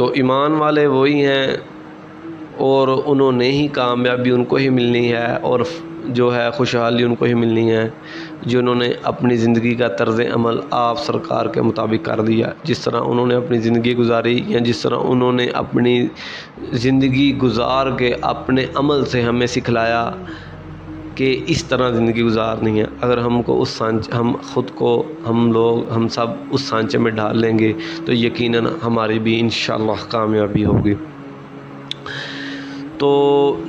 تو ایمان والے وہی ہیں اور انہوں نے ہی کامیابی ان کو ہی ملنی ہے اور جو ہے خوشحالی ان کو ہی ملنی ہے جنہوں نے اپنی زندگی کا طرز عمل آپ سرکار کے مطابق کر دیا، جس طرح انہوں نے اپنی زندگی گزاری یا جس طرح انہوں نے اپنی زندگی گزار کے اپنے عمل سے ہمیں سکھلایا کہ اس طرح زندگی گزارنی ہے۔ اگر ہم کو ہم خود کو ہم سب اس سانچے میں ڈال لیں گے تو یقیناً ہماری بھی انشاءاللہ کامیابی ہوگی۔ تو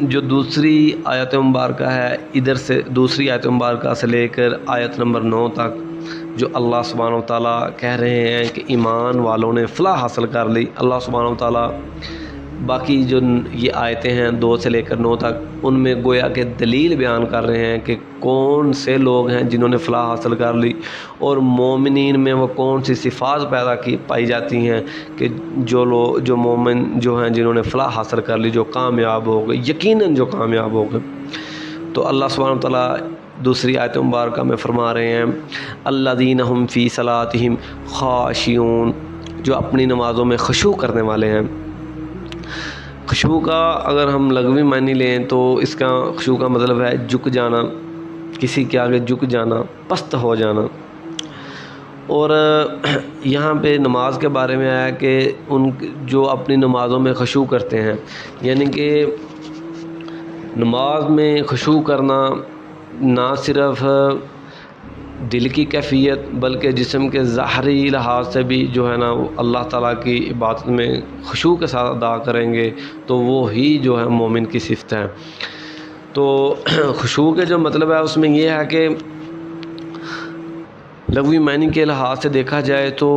جو دوسری آیت مبارکہ ہے، ادھر سے دوسری آیت مبارکہ سے لے کر آیت نمبر 9 تک جو اللہ سبحانہ و تعالیٰ کہہ رہے ہیں کہ ایمان والوں نے فلاح حاصل کر لی، اللہ سبحانہ و تعالیٰ باقی جو یہ آیتیں ہیں 2 سے لے کر 9 تک ان میں گویا کہ دلیل بیان کر رہے ہیں کہ کون سے لوگ ہیں جنہوں نے فلاح حاصل کر لی اور مومنین میں وہ کون سی صفات پائی جاتی ہیں کہ جو مومن جو ہیں جنہوں نے فلاح حاصل کر لی، جو کامیاب ہو گئے، یقیناً جو کامیاب ہو گئے۔ تو اللہ سبحانہ و تعالیٰ دوسری آیت مبارکہ میں فرما رہے ہیں الذین هم فی صلاتہم خاشعون، جو اپنی نمازوں میں خشوع کرنے والے ہیں۔ خشوع کا اگر ہم لغوی معنی لیں تو اس کا خشوع کا مطلب ہے جھک جانا، کسی کے آگے جھک جانا، پست ہو جانا۔ اور یہاں پہ نماز کے بارے میں آیا کہ ان جو اپنی نمازوں میں خشوع کرتے ہیں، یعنی کہ نماز میں خشوع کرنا نہ صرف دل کی کیفیت بلکہ جسم کے ظاہری لحاظ سے بھی جو ہے نا وہ اللہ تعالیٰ کی عبادت میں خشوع کے ساتھ ادا کریں گے تو وہ ہی جو ہے مومن کی صفت ہے۔ تو خشوع کے جو مطلب ہے اس میں یہ ہے کہ لغوی معنی کے لحاظ سے دیکھا جائے تو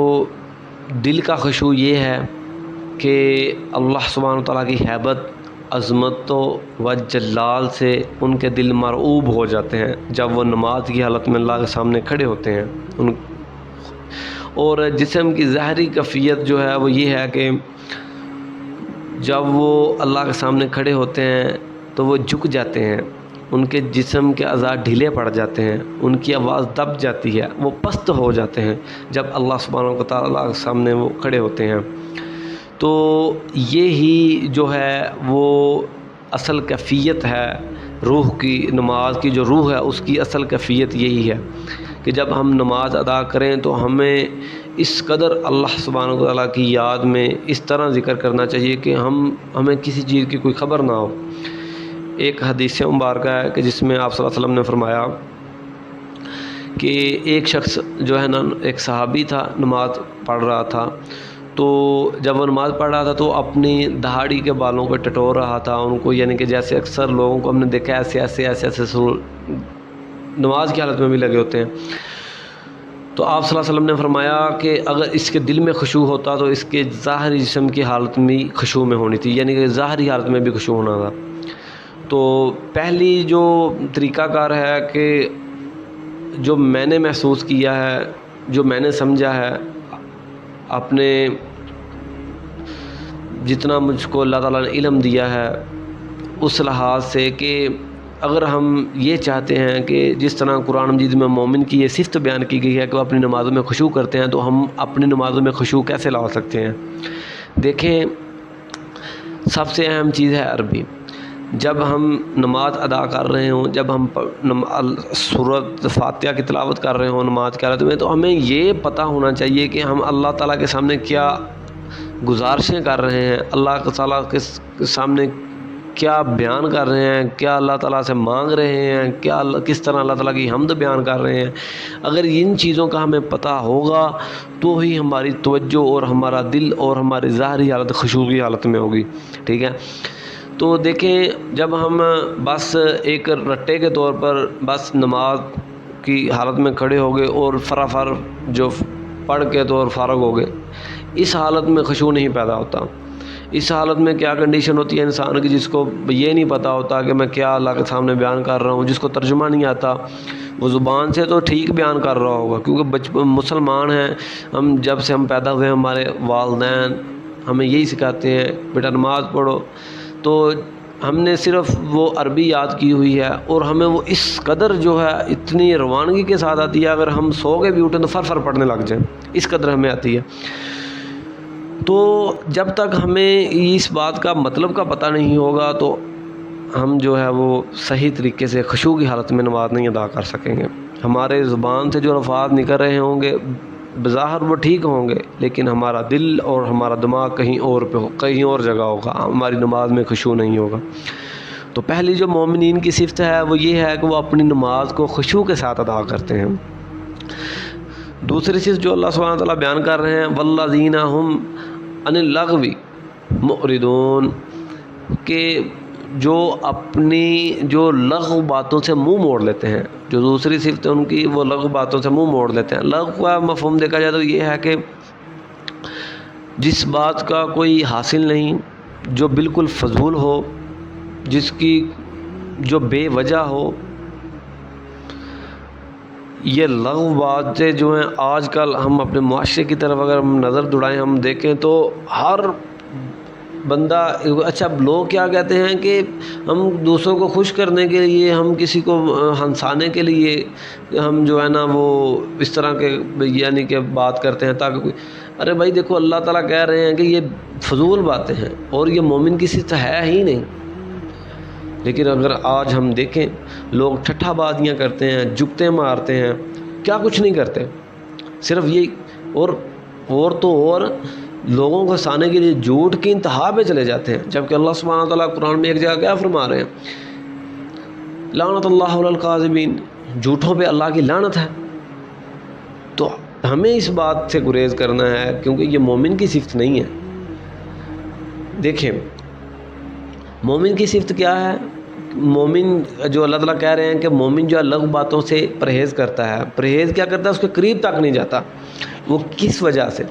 دل کا خشوع یہ ہے کہ اللہ سبحانہ تعالیٰ کی ہیبت، عظمت و جلال سے ان کے دل مرعوب ہو جاتے ہیں جب وہ نماز کی حالت میں اللہ کے سامنے کھڑے ہوتے ہیں۔ اور جسم کی ظاہری کیفیت جو ہے وہ یہ ہے کہ جب وہ اللہ کے سامنے کھڑے ہوتے ہیں تو وہ جھک جاتے ہیں، ان کے جسم کے اعضاء ڈھیلے پڑ جاتے ہیں، ان کی آواز دب جاتی ہے، وہ پست ہو جاتے ہیں جب اللہ سبحانہ و تعالیٰ کے سامنے وہ کھڑے ہوتے ہیں۔ تو یہی جو ہے وہ اصل کیفیت ہے روح کی، نماز کی جو روح ہے اس کی اصل کیفیت یہی ہے کہ جب ہم نماز ادا کریں تو ہمیں اس قدر اللہ سبحانہ و تعالیٰ کی یاد میں اس طرح ذکر کرنا چاہیے کہ ہمیں کسی چیز کی کوئی خبر نہ ہو۔ ایک حدیث مبارکہ ہے کہ جس میں آپ صلی اللہ علیہ وسلم نے فرمایا کہ ایک شخص جو ہے نا، ایک صحابی تھا، نماز پڑھ رہا تھا، تو جب وہ نماز پڑھ رہا تھا تو اپنی دہاڑی کے بالوں کو ٹٹور رہا تھا ان کو، یعنی کہ جیسے اکثر لوگوں کو ہم نے دیکھا ایسے نماز کی حالت میں بھی لگے ہوتے ہیں۔ تو آپ صلی اللہ علیہ وسلم نے فرمایا کہ اگر اس کے دل میں خشوع ہوتا تو اس کے ظاہری جسم کی حالت میں خشوع میں ہونی تھی، یعنی کہ ظاہری حالت میں بھی خشوع ہونا تھا۔ تو پہلی جو طریقہ کار ہے کہ جو میں نے محسوس کیا ہے، جو میں نے سمجھا ہے اپنے جتنا مجھ کو اللہ تعالیٰ نے علم دیا ہے اس لحاظ سے، کہ اگر ہم یہ چاہتے ہیں کہ جس طرح قرآن مجید میں مومن کی یہ صفت بیان کی گئی ہے کہ وہ اپنی نمازوں میں خشوع کرتے ہیں، تو ہم اپنی نمازوں میں خشوع کیسے لا سکتے ہیں؟ دیکھیں، سب سے اہم چیز ہے عربی۔ جب ہم نماز ادا کر رہے ہوں، جب ہم سورۃ فاتحہ کی تلاوت کر رہے ہوں نماز کی حالت میں، تو ہمیں یہ پتہ ہونا چاہیے کہ ہم اللہ تعالیٰ کے سامنے کیا گزارشیں کر رہے ہیں، اللہ تعالیٰ کے سامنے کیا بیان کر رہے ہیں، کیا اللہ تعالیٰ سے مانگ رہے ہیں، کس طرح اللہ تعالیٰ کی حمد بیان کر رہے ہیں۔ اگر ان چیزوں کا ہمیں پتہ ہوگا تو ہی ہماری توجہ اور ہمارا دل اور ہماری ظاہری حالت خشوع کی حالت میں ہوگی، ٹھیک ہے؟ تو دیکھیں، جب ہم بس ایک رٹے کے طور پر بس نماز کی حالت میں کھڑے ہو گئے اور فرافر جو پڑھ کے تو اور فارغ ہو گئے، اس حالت میں خشوع نہیں پیدا ہوتا۔ اس حالت میں کیا کنڈیشن ہوتی ہے انسان کی، جس کو یہ نہیں پتہ ہوتا کہ میں کیا اللہ کے سامنے بیان کر رہا ہوں، جس کو ترجمہ نہیں آتا، وہ زبان سے تو ٹھیک بیان کر رہا ہوگا کیونکہ مسلمان ہیں ہم، جب سے ہم پیدا ہوئے ہمارے والدین ہمیں یہی سکھاتے ہیں بیٹا نماز پڑھو، تو ہم نے صرف وہ عربی یاد کی ہوئی ہے اور ہمیں وہ اس قدر جو ہے اتنی روانگی کے ساتھ آتی ہے، اگر ہم سو کے بھی اٹھیں تو فر پڑھنے لگ جائیں، اس قدر ہمیں آتی ہے۔ تو جب تک ہمیں اس بات کا مطلب کا پتہ نہیں ہوگا تو ہم جو ہے وہ صحیح طریقے سے خشوع کی حالت میں نماز نہیں ادا کر سکیں گے. ہمارے زبان سے جو الفاظ نکل رہے ہوں گے بظاہر وہ ٹھیک ہوں گے، لیکن ہمارا دل اور ہمارا دماغ کہیں اور جگہ ہوگا، ہماری نماز میں خشوع نہیں ہوگا. تو پہلی جو مومنین کی صفت ہے وہ یہ ہے کہ وہ اپنی نماز کو خشوع کے ساتھ ادا کرتے ہیں. دوسری صفت جو اللہ سبحانہ وتعالیٰ بیان کر رہے ہیں والذین ہم عن اللغو معرضون، کہ جو اپنی جو لغو باتوں سے منہ موڑ لیتے ہیں. جو دوسری صفت ہے ان کی، وہ لغو باتوں سے منہ موڑ لیتے ہیں. لغو کا مفہوم دیکھا جائے تو یہ ہے کہ جس بات کا کوئی حاصل نہیں، جو بالکل فضول ہو، جس کی جو بے وجہ ہو. یہ لغو باتیں جو ہیں آج کل ہم اپنے معاشرے کی طرف اگر ہم نظر دوڑائیں، ہم دیکھیں تو ہر بندہ، اچھا لوگ کیا کہتے ہیں کہ ہم دوسروں کو خوش کرنے کے لیے، ہم کسی کو ہنسانے کے لیے ہم جو ہے نا وہ اس طرح کے یعنی کہ بات کرتے ہیں تاکہ کوئی، ارے بھائی دیکھو اللہ تعالیٰ کہہ رہے ہیں کہ یہ فضول باتیں ہیں اور یہ مومن کی صفت ہے ہی نہیں. لیکن اگر آج ہم دیکھیں لوگ ٹھٹھا بازیاں کرتے ہیں، جگتے مارتے ہیں، کیا کچھ نہیں کرتے، صرف یہ اور تو اور لوگوں کو ہنسانے کے لیے جھوٹ کی انتہا پہ چلے جاتے ہیں. جبکہ اللہ سبحانہ وتعالیٰ قرآن میں ایک جگہ کیا فرما رہے ہیں، لعنت اللہ علی الکاذبین، جھوٹوں پہ اللہ کی لعنت ہے. تو ہمیں اس بات سے گریز کرنا ہے کیونکہ یہ مومن کی صفت نہیں ہے. دیکھیں مومن کی صفت کیا ہے، مومن جو اللہ تعالیٰ کہہ رہے ہیں کہ مومن جو لغو باتوں سے پرہیز کرتا ہے. پرہیز کیا کرتا ہے، اس کے قریب تک نہیں جاتا. وہ کس وجہ سے،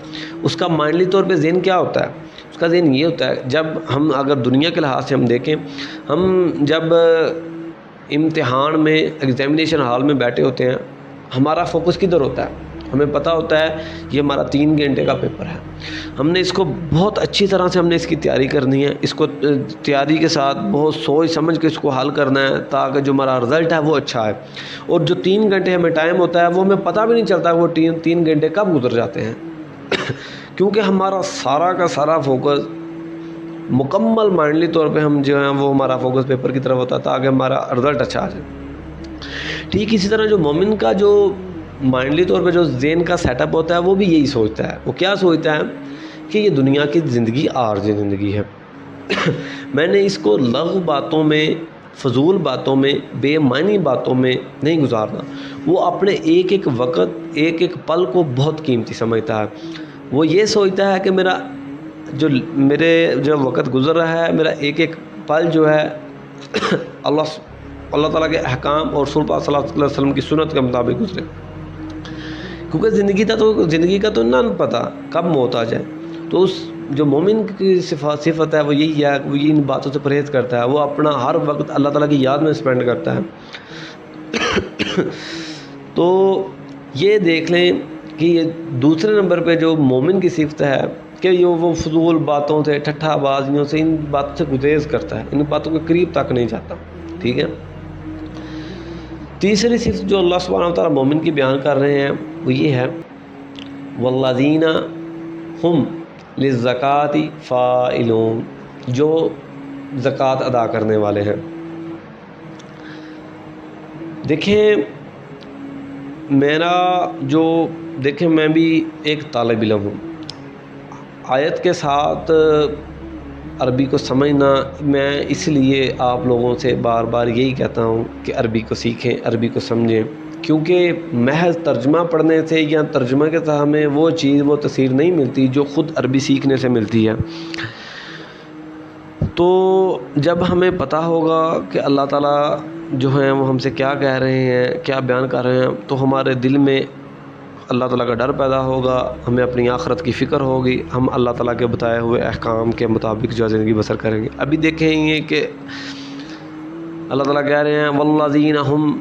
اس کا مائنڈلی طور پہ ذہن کیا ہوتا ہے، اس کا ذہن یہ ہوتا ہے، جب ہم اگر دنیا کے لحاظ سے ہم دیکھیں، ہم جب امتحان میں ایگزامینیشن ہال میں بیٹھے ہوتے ہیں، ہمارا فوکس کدھر ہوتا ہے، ہمیں پتہ ہوتا ہے یہ ہمارا 3 گھنٹے کا پیپر ہے. ہم نے اس کو بہت اچھی طرح سے ہم نے اس کی تیاری کرنی ہے، اس کو تیاری کے ساتھ بہت سوچ سمجھ کے اس کو حل کرنا ہے تاکہ جو ہمارا رزلٹ ہے وہ اچھا ہے. اور جو 3 گھنٹے ہمیں ٹائم ہوتا ہے وہ ہمیں پتہ بھی نہیں چلتا وہ 3 گھنٹے کب گزر جاتے ہیں کیونکہ ہمارا سارا کا سارا فوکس مکمل مائنڈلی طور پہ ہم جو ہیں وہ ہمارا فوکس پیپر کی طرف ہوتا ہے تاکہ ہمارا رزلٹ اچھا آ جائے. ٹھیک اسی طرح جو مومن کا جو مائنڈلی طور پہ جو ذہن کا سیٹ اپ ہوتا ہے وہ بھی یہی سوچتا ہے. وہ کیا سوچتا ہے کہ یہ دنیا کی زندگی عارضی زندگی ہے میں نے اس کو لغو باتوں میں، فضول باتوں میں، بے معنی باتوں میں نہیں گزارنا. وہ اپنے ایک ایک وقت، ایک ایک پل کو بہت قیمتی سمجھتا ہے. وہ یہ سوچتا ہے کہ میرے جو وقت گزر رہا ہے، میرا ایک ایک پل جو ہے اللہ تعالیٰ کے احکام اور رسول پاک صلی اللہ علیہ وسلم کی سنت کے مطابق گزرے. کیونکہ زندگی کا تو نہ پتہ کب موت آ جائے. تو اس جو مومن کی صفت ہے وہ یہی ہے کہ وہ ان باتوں سے پرہیز کرتا ہے. وہ اپنا ہر وقت اللہ تعالیٰ کی یاد میں سپینڈ کرتا ہے. تو یہ دیکھ لیں کہ یہ دوسرے نمبر پہ جو مومن کی صفت ہے کہ وہ فضول باتوں سے، ٹھٹھا بازیوں سے، ان باتوں سے گریز کرتا ہے، ان باتوں کے قریب تک نہیں جاتا. ٹھیک ہے. تیسری صفت جو اللہ سبحانہ وتعالیٰ مومن کی بیان کر رہے ہیں وہ یہ ہے والذین ہم للزکاۃ فاعلون، جو زکوٰۃ ادا کرنے والے ہیں. دیکھیں میں بھی ایک طالب علم ہوں. آیت کے ساتھ عربی کو سمجھنا، میں اس لیے آپ لوگوں سے بار بار یہی کہتا ہوں کہ عربی کو سیکھیں، عربی کو سمجھیں، کیونکہ محض ترجمہ پڑھنے سے یا ترجمہ کے ساتھ ہمیں وہ چیز، وہ تفسیر نہیں ملتی جو خود عربی سیکھنے سے ملتی ہے. تو جب ہمیں پتہ ہوگا کہ اللہ تعالیٰ جو ہیں وہ ہم سے کیا کہہ رہے ہیں، کیا بیان کر رہے ہیں، تو ہمارے دل میں اللہ تعالیٰ کا ڈر پیدا ہوگا، ہمیں اپنی آخرت کی فکر ہوگی، ہم اللہ تعالیٰ کے بتائے ہوئے احکام کے مطابق جو زندگی بسر کریں گے. ابھی دیکھیں یہ کہ اللہ تعالیٰ کہہ رہے ہیں والذین ہم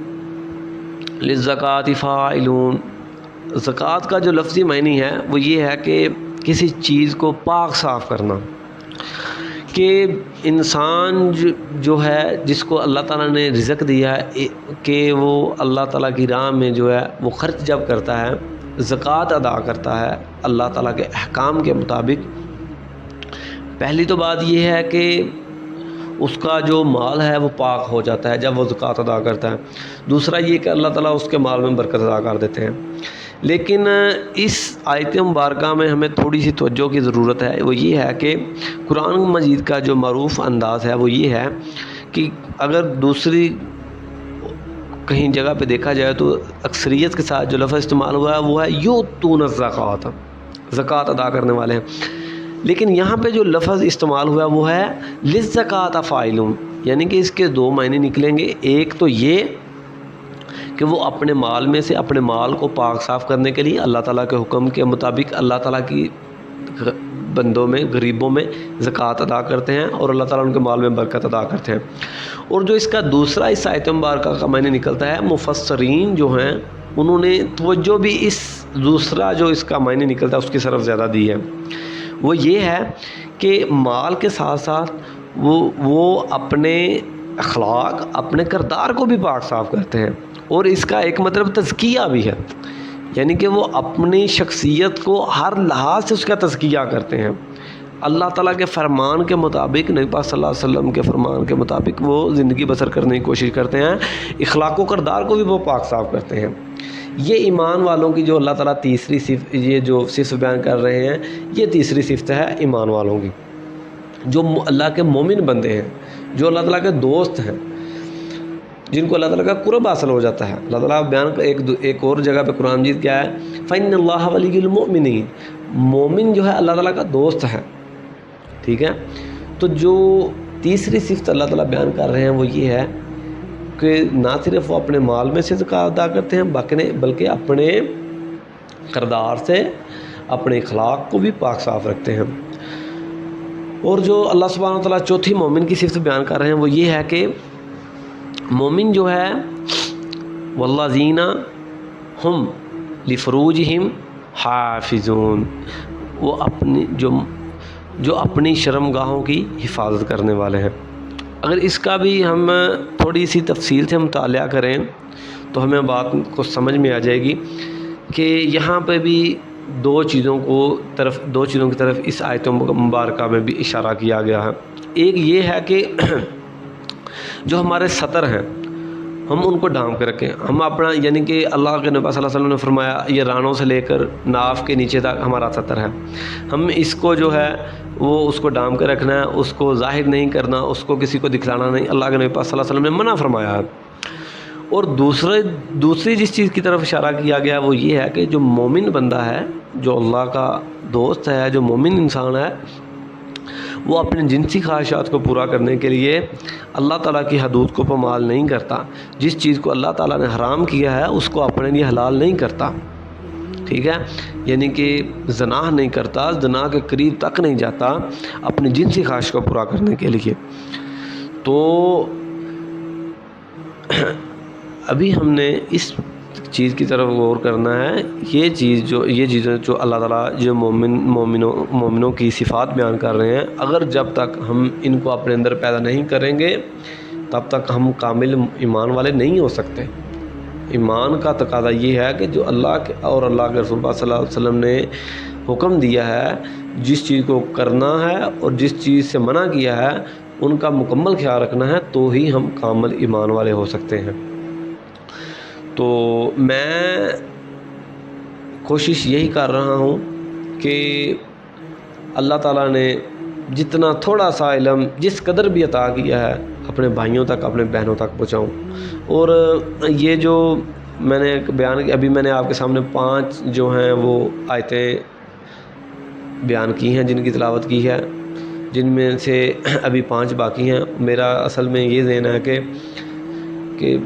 للزکاۃ فاعلون. زکوٰۃ کا جو لفظی معنی ہے وہ یہ ہے کہ کسی چیز کو پاک صاف کرنا، کہ انسان جو ہے جس کو اللہ تعالیٰ نے رزق دیا ہے کہ وہ اللہ تعالیٰ کی راہ میں جو ہے وہ خرچ جب کرتا ہے، زکوٰۃ ادا کرتا ہے اللہ تعالیٰ کے احکام کے مطابق، پہلی تو بات یہ ہے کہ اس کا جو مال ہے وہ پاک ہو جاتا ہے جب وہ زکوٰۃ ادا کرتا ہے. دوسرا یہ کہ اللہ تعالیٰ اس کے مال میں برکت ادا کر دیتے ہیں. لیکن اس آیت مبارکہ میں ہمیں تھوڑی سی توجہ کی ضرورت ہے. وہ یہ ہے کہ قرآن مجید کا جو معروف انداز ہے وہ یہ ہے کہ اگر دوسری کہیں جگہ پہ دیکھا جائے تو اکثریت کے ساتھ جو لفظ استعمال ہوا ہے وہ ہے یؤتون الزکوٰۃ، زکوٰۃ ادا کرنے والے ہیں. لیکن یہاں پہ جو لفظ استعمال ہوا وہ ہے للزکوٰۃ فاعلون، یعنی کہ اس کے دو معنی نکلیں گے. ایک تو یہ کہ وہ اپنے مال میں سے اپنے مال کو پاک صاف کرنے کے لیے اللہ تعالیٰ کے حکم کے مطابق اللہ تعالیٰ کی بندوں میں، غریبوں میں زکوٰۃ ادا کرتے ہیں اور اللہ تعالیٰ ان کے مال میں برکت ادا کرتے ہیں. اور جو اس کا دوسرا اس آیت مبارکہ کا معنی نکلتا ہے، مفسرین جو ہیں انہوں نے توجہ بھی اس دوسرا جو اس کا معنی نکلتا ہے اس کی طرف زیادہ دی ہے. وہ یہ ہے کہ مال کے ساتھ ساتھ وہ اپنے اخلاق، اپنے کردار کو بھی پاک صاف کرتے ہیں. اور اس کا ایک مطلب تزکیہ بھی ہے، یعنی کہ وہ اپنی شخصیت کو ہر لحاظ سے اس کا تزکیہ کرتے ہیں. اللہ تعالیٰ کے فرمان کے مطابق، نبی پاک صلی اللہ علیہ وسلم کے فرمان کے مطابق وہ زندگی بسر کرنے کی کوشش کرتے ہیں. اخلاق و کردار کو بھی وہ پاک صاف کرتے ہیں. یہ ایمان والوں کی جو اللہ تعالیٰ تیسری صفت، یہ جو صفت بیان کر رہے ہیں، یہ تیسری صفت ہے ایمان والوں کی، جو اللہ کے مومن بندے ہیں، جو اللہ تعالیٰ کے دوست ہیں، جن کو اللہ تعالیٰ کا قرب حاصل ہو جاتا ہے. اللہ تعالیٰ بیان ایک اور جگہ پہ قرآن مجید کیا ہے، فَإِنَّ اللَّهَ وَلِيُّ الْمُؤْمِنِينَ، مومن جو ہے اللہ تعالیٰ کا دوست ہے. ٹھیک ہے. تو جو تیسری صفت اللہ تعالیٰ بیان کر رہے ہیں وہ یہ ہے کہ نہ صرف وہ اپنے مال میں سے زکوٰۃ ادا کرتے ہیں بلکہ اپنے کردار سے، اپنے اخلاق کو بھی پاک صاف رکھتے ہیں. اور جو اللہ سبحانہ و تعالیٰ چوتھی مومن کی صفت بیان کر رہے ہیں وہ یہ ہے کہ مومن جو ہے والذین ہم لفروجہم حافظون، وہ اپنی جو اپنی شرمگاہوں کی حفاظت کرنے والے ہیں. اگر اس کا بھی ہم تھوڑی سی تفصیل سے مطالعہ کریں تو ہمیں بات کو سمجھ میں آ جائے گی کہ یہاں پہ بھی دو چیزوں کی طرف اس آیت مبارکہ میں بھی اشارہ کیا گیا ہے. ایک یہ ہے کہ جو ہمارے سطر ہیں ہم ان کو ڈھانپ کے رکھیں. ہم اپنا، یعنی کہ اللہ کے نبی صلی اللہ علیہ وسلم نے فرمایا یہ رانوں سے لے کر ناف کے نیچے تک ہمارا سطر ہے. ہم اس کو جو ہے وہ اس کو ڈھانپ کے رکھنا ہے، اس کو ظاہر نہیں کرنا، اس کو کسی کو دکھلانا نہیں. اللہ کے نبی صلی اللہ علیہ وسلم نے منع فرمایا ہے. اور دوسری جس چیز کی طرف اشارہ کیا گیا وہ یہ ہے کہ جو مومن بندہ ہے، جو اللہ کا دوست ہے، جو مومن انسان ہے، وہ اپنے جنسی خواہشات کو پورا کرنے کے لیے اللہ تعالیٰ کی حدود کو پامال نہیں کرتا. جس چیز کو اللہ تعالیٰ نے حرام کیا ہے اس کو اپنے لیے حلال نہیں کرتا. ٹھیک ہے. یعنی کہ زنا نہیں کرتا، زنا کے قریب تک نہیں جاتا اپنی جنسی خواہش کو پورا کرنے کے لیے. تو ابھی ہم نے اس چیز کی طرف غور کرنا ہے. یہ چیزیں جو اللہ تعالیٰ جو مومنوں کی صفات بیان کر رہے ہیں، اگر جب تک ہم ان کو اپنے اندر پیدا نہیں کریں گے تب تک ہم کامل ایمان والے نہیں ہو سکتے. ایمان کا تقاضا یہ ہے کہ جو اللہ کے اور اللہ کے رسول صلی اللہ علیہ وسلم نے حکم دیا ہے، جس چیز کو کرنا ہے اور جس چیز سے منع کیا ہے ان کا مکمل خیال رکھنا ہے، تو ہی ہم کامل ایمان والے ہو سکتے ہیں. تو میں کوشش یہی کر رہا ہوں کہ اللہ تعالیٰ نے جتنا تھوڑا سا علم جس قدر بھی عطا کیا ہے اپنے بھائیوں تک، اپنے بہنوں تک پہنچاؤں. اور یہ جو میں نے بیان ابھی میں نے آپ کے سامنے 5 جو ہیں وہ آیتیں بیان کی ہیں جن کی تلاوت کی ہے، جن میں سے ابھی 5 باقی ہیں. میرا اصل میں یہ ذہن ہے کہ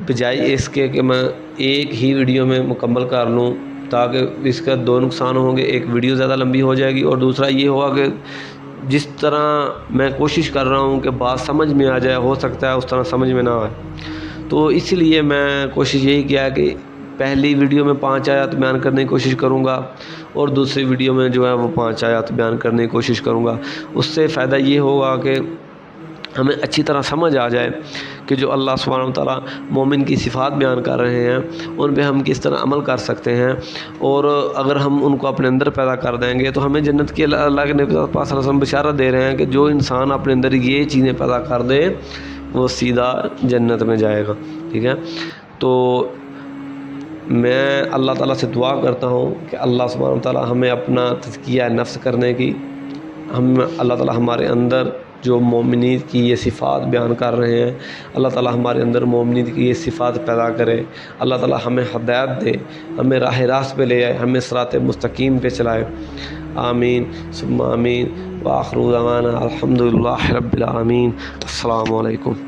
بجائے اس کے کہ میں ایک ہی ویڈیو میں مکمل کر لوں، تاکہ اس کا 2 نقصان ہوں گے. ایک ویڈیو زیادہ لمبی ہو جائے گی اور دوسرا یہ ہوگا کہ جس طرح میں کوشش کر رہا ہوں کہ بات سمجھ میں آ جائے، ہو سکتا ہے اس طرح سمجھ میں نہ آئے. تو اس لیے میں کوشش یہی کیا کہ پہلی ویڈیو میں 5 آیات بیان کرنے کی کوشش کروں گا اور دوسری ویڈیو میں جو ہے وہ 5 آیات بیان کرنے کی کوشش کروں گا. اس سے فائدہ یہ ہوگا کہ ہمیں اچھی طرح سمجھ آ جائے کہ جو اللہ سبحانہ و تعالیٰ مومن کی صفات بیان کر رہے ہیں ان پہ ہم کس طرح عمل کر سکتے ہیں، اور اگر ہم ان کو اپنے اندر پیدا کر دیں گے تو ہمیں جنت کی اللہ کے نبی صلی اللہ علیہ وسلم بشارت دے رہے ہیں کہ جو انسان اپنے اندر یہ چیزیں پیدا کر دے وہ سیدھا جنت میں جائے گا. ٹھیک ہے، تو میں اللہ تعالیٰ سے دعا کرتا ہوں کہ اللہ سبحانہ و تعالیٰ ہمیں اپنا تزکیہ نفس کرنے کی، اللہ تعالیٰ ہمارے اندر جو مومنیت کی یہ صفات بیان کر رہے ہیں، اللہ تعالیٰ ہمارے اندر مومنیت کی یہ صفات پیدا کرے. اللہ تعالیٰ ہمیں ہدایت دے، ہمیں راہ راست پہ لے آئے، ہمیں صراط مستقیم پہ چلائے. آمین ثم آمین. وآخر دعوانا الحمدللہ رب العالمین. السلام علیکم.